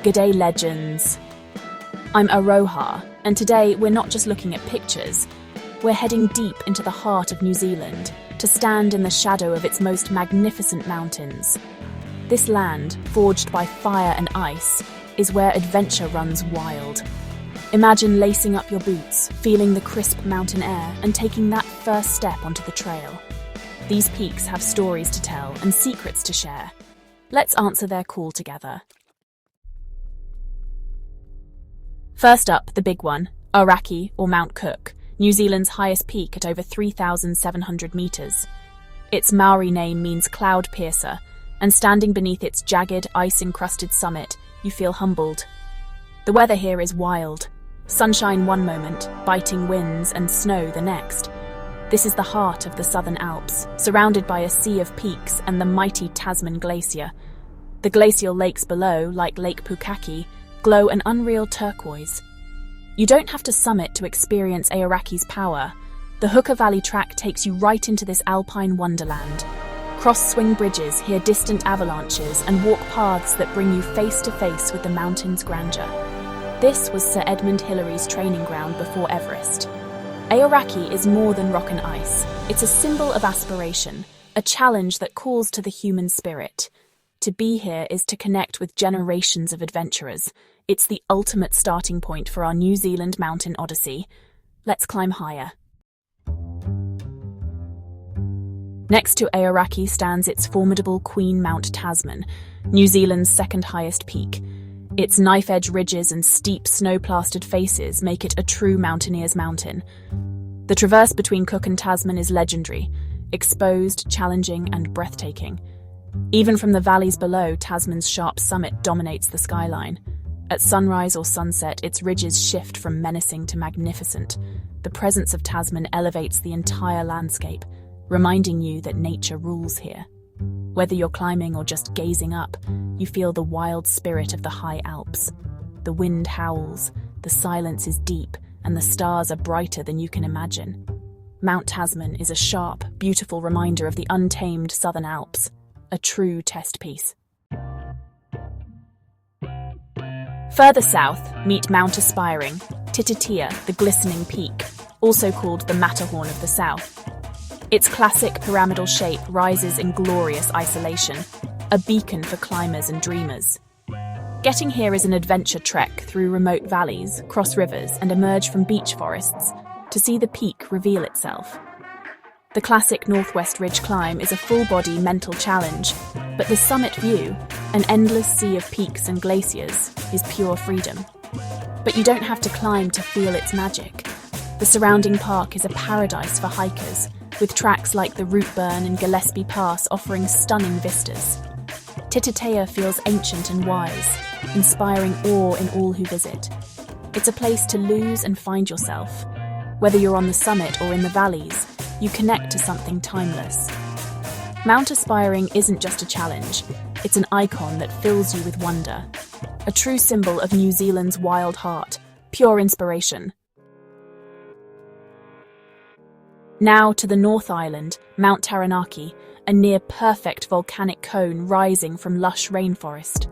G'day legends! I'm Aotearoa, and today we're not just looking at pictures, we're heading deep into the heart of New Zealand to stand in the shadow of its most magnificent mountains. This land, forged by fire and ice, is where adventure runs wild. Imagine lacing up your boots, feeling the crisp mountain air, and taking that first step onto the trail. These peaks have stories to tell and secrets to share. Let's answer their call together. First up, the big one, Aoraki, or Mount Cook, New Zealand's highest peak at over 3,700 metres. Its Maori name means cloud piercer, and standing beneath its jagged, ice-encrusted summit, you feel humbled. The weather here is wild. Sunshine one moment, biting winds, and snow the next. This is the heart of the Southern Alps, surrounded by a sea of peaks and the mighty Tasman Glacier. The glacial lakes below, like Lake Pukaki, glow an unreal turquoise. You don't have to summit to experience Aoraki's power. The Hooker Valley track takes you right into this alpine wonderland. Cross swing bridges, hear distant avalanches, and walk paths that bring you face to face with the mountain's grandeur. This was Sir Edmund Hillary's training ground before Everest. Aoraki is more than rock and ice. It's a symbol of aspiration, a challenge that calls to the human spirit. To be here is to connect with generations of adventurers. It's the ultimate starting point for our New Zealand mountain odyssey. Let's climb higher. Next to Aoraki stands its formidable Queen Mount Tasman, New Zealand's second highest peak. Its knife-edge ridges and steep snow-plastered faces make it a true mountaineer's mountain. The traverse between Cook and Tasman is legendary, exposed, challenging, and breathtaking. Even from the valleys below, Tasman's sharp summit dominates the skyline. At sunrise or sunset, its ridges shift from menacing to magnificent. The presence of Tasman elevates the entire landscape, reminding you that nature rules here. Whether you're climbing or just gazing up, you feel the wild spirit of the high Alps. The wind howls, the silence is deep, and the stars are brighter than you can imagine. Mount Tasman is a sharp, beautiful reminder of the untamed Southern Alps. A true test piece. Further south, meet Mount Aspiring, Tititia, the glistening peak, also called the Matterhorn of the South. Its classic pyramidal shape rises in glorious isolation, a beacon for climbers and dreamers. Getting here is an adventure trek through remote valleys, cross rivers, and emerge from beech forests to see the peak reveal itself. The classic Northwest Ridge climb is a full-body mental challenge, but the summit view, an endless sea of peaks and glaciers, is pure freedom. But you don't have to climb to feel its magic. The surrounding park is a paradise for hikers, with tracks like the Routeburn and Gillespie Pass offering stunning vistas. Tititia feels ancient and wise, inspiring awe in all who visit. It's a place to lose and find yourself. Whether you're on the summit or in the valleys, you connect to something timeless. Mount Aspiring isn't just a challenge, it's an icon that fills you with wonder. A true symbol of New Zealand's wild heart, pure inspiration. Now to the North Island, Mount Taranaki, a near-perfect volcanic cone rising from lush rainforest.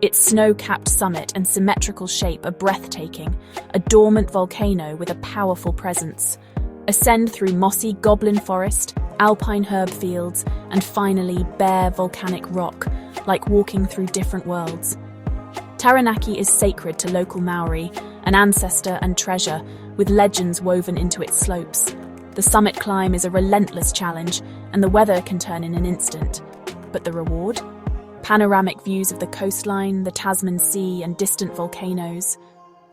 Its snow-capped summit and symmetrical shape are breathtaking, a dormant volcano with a powerful presence. Ascend through mossy goblin forest, alpine herb fields, and finally bare volcanic rock, like walking through different worlds. Taranaki is sacred to local Maori, an ancestor and treasure, with legends woven into its slopes. The summit climb is a relentless challenge, and the weather can turn in an instant. But the reward? Panoramic views of the coastline, the Tasman Sea, and distant volcanoes.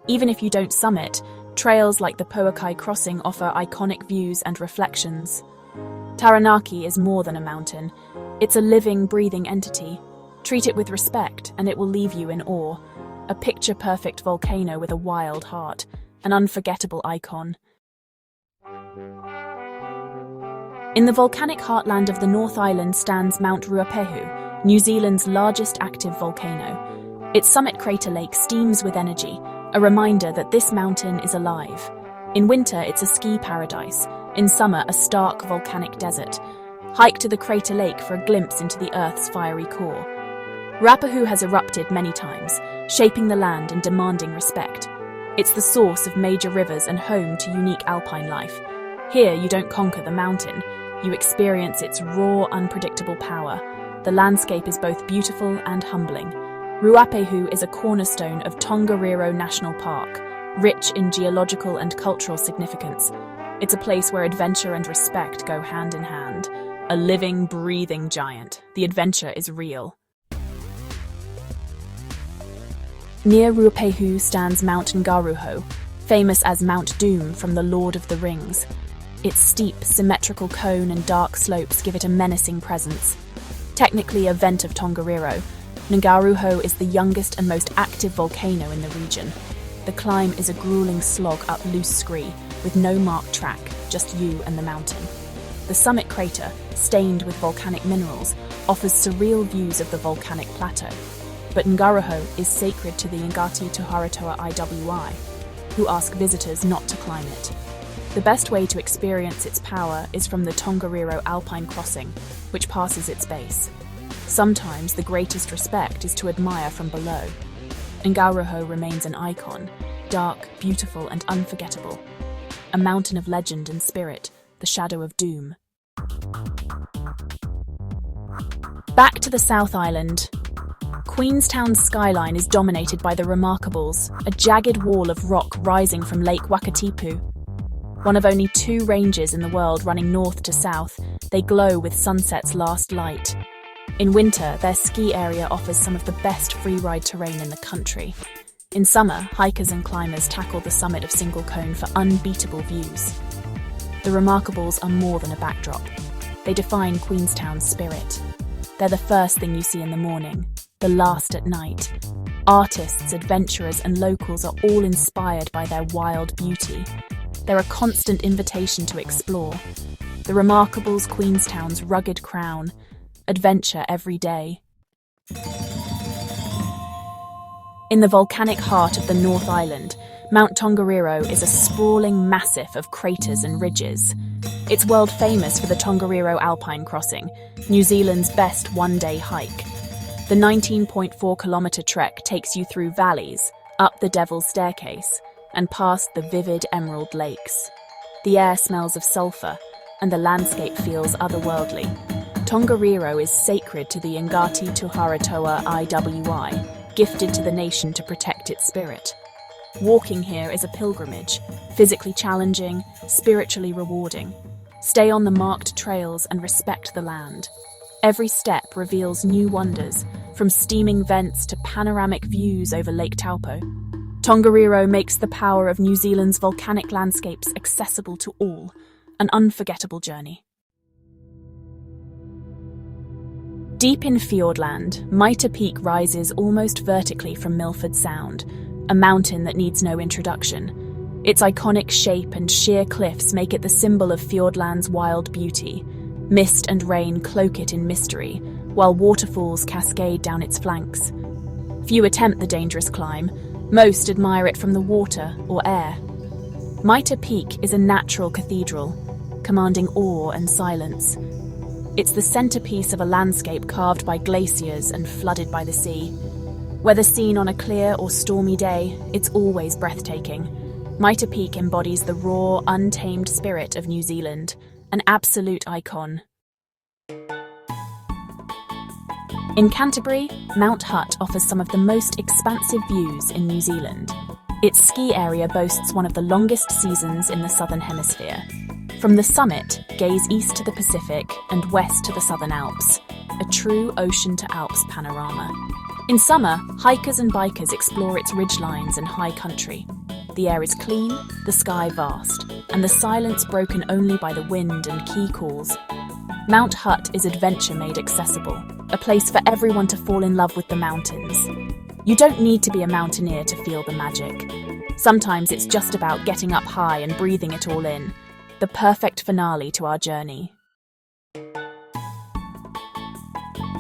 Even if you don't summit, trails like the Pouakai Crossing offer iconic views and reflections. Taranaki is more than a mountain. It's a living, breathing entity. Treat it with respect, and it will leave you in awe. A picture-perfect volcano with a wild heart, an unforgettable icon. In the volcanic heartland of the North Island stands Mount Ruapehu, New Zealand's largest active volcano. Its summit crater lake steams with energy, a reminder that this mountain is alive. In winter, it's a ski paradise. In summer, a stark volcanic desert. Hike to the crater lake for a glimpse into the Earth's fiery core. Ruapehu has erupted many times, shaping the land and demanding respect. It's the source of major rivers and home to unique alpine life. Here, you don't conquer the mountain, you experience its raw, unpredictable power. The landscape is both beautiful and humbling. Ruapehu is a cornerstone of Tongariro National Park, rich in geological and cultural significance. It's a place where adventure and respect go hand in hand. A living, breathing giant. The adventure is real. Near Ruapehu stands Mount Ngaruho, famous as Mount Doom from The Lord of the Rings. Its steep, symmetrical cone and dark slopes give it a menacing presence. Technically a vent of Tongariro, Ngaruho is the youngest and most active volcano in the region. The climb is a grueling slog up loose scree, with no marked track, just you and the mountain. The summit crater, stained with volcanic minerals, offers surreal views of the volcanic plateau. But Ngaruho is sacred to the Aotearoa IWI, who ask visitors not to climb it. The best way to experience its power is from the Tongariro Alpine Crossing, which passes its base. Sometimes the greatest respect is to admire from below. Ngaruho remains an icon, dark, beautiful and unforgettable. A mountain of legend and spirit, the shadow of doom. Back to the South Island. Queenstown's skyline is dominated by the Remarkables, a jagged wall of rock rising from Lake Wakatipu. One of only 2 ranges in the world running north to south, they glow with sunset's last light. In winter, their ski area offers some of the best freeride terrain in the country. In summer, hikers and climbers tackle the summit of Single Cone for unbeatable views. The Remarkables are more than a backdrop. They define Queenstown's spirit. They're the first thing you see in the morning, the last at night. Artists, adventurers and locals are all inspired by their wild beauty. They're a constant invitation to explore. The Remarkables, Queenstown's rugged crown. Adventure every day. In the volcanic heart of the North Island, Mount Tongariro is a sprawling massif of craters and ridges. It's world famous for the Tongariro Alpine Crossing, New Zealand's best one-day hike. The 19.4-kilometre trek takes you through valleys, up the Devil's Staircase, and past the vivid emerald lakes. The air smells of sulphur, and the landscape feels otherworldly. Tongariro is sacred to the Aotearoa IWI, gifted to the nation to protect its spirit. Walking here is a pilgrimage, physically challenging, spiritually rewarding. Stay on the marked trails and respect the land. Every step reveals new wonders, from steaming vents to panoramic views over Lake Taupo. Tongariro makes the power of New Zealand's volcanic landscapes accessible to all, an unforgettable journey. Deep in Fiordland, Mitre Peak rises almost vertically from Milford Sound, a mountain that needs no introduction. Its iconic shape and sheer cliffs make it the symbol of Fiordland's wild beauty. Mist and rain cloak it in mystery, while waterfalls cascade down its flanks. Few attempt the dangerous climb, most admire it from the water or air. Mitre Peak is a natural cathedral, commanding awe and silence. It's the centerpiece of a landscape carved by glaciers and flooded by the sea. Whether seen on a clear or stormy day, it's always breathtaking. Mitre Peak embodies the raw, untamed spirit of New Zealand, an absolute icon. In Canterbury, Mount Hutt offers some of the most expansive views in New Zealand. Its ski area boasts one of the longest seasons in the Southern Hemisphere. From the summit, gaze east to the Pacific and west to the Southern Alps, a true ocean-to-Alps panorama. In summer, hikers and bikers explore its ridgelines and high country. The air is clean, the sky vast, and the silence broken only by the wind and key calls. Mount Hutt is adventure made accessible, a place for everyone to fall in love with the mountains. You don't need to be a mountaineer to feel the magic. Sometimes it's just about getting up high and breathing it all in, the perfect finale to our journey.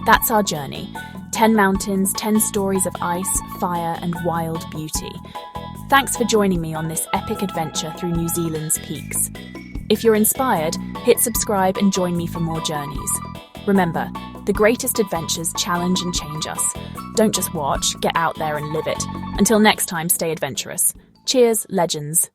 That's our journey. 10 mountains, 10 stories of ice, fire and wild beauty. Thanks for joining me on this epic adventure through New Zealand's peaks. If you're inspired, hit subscribe and join me for more journeys. Remember, the greatest adventures challenge and change us. Don't just watch, get out there and live it. Until next time, stay adventurous. Cheers, legends.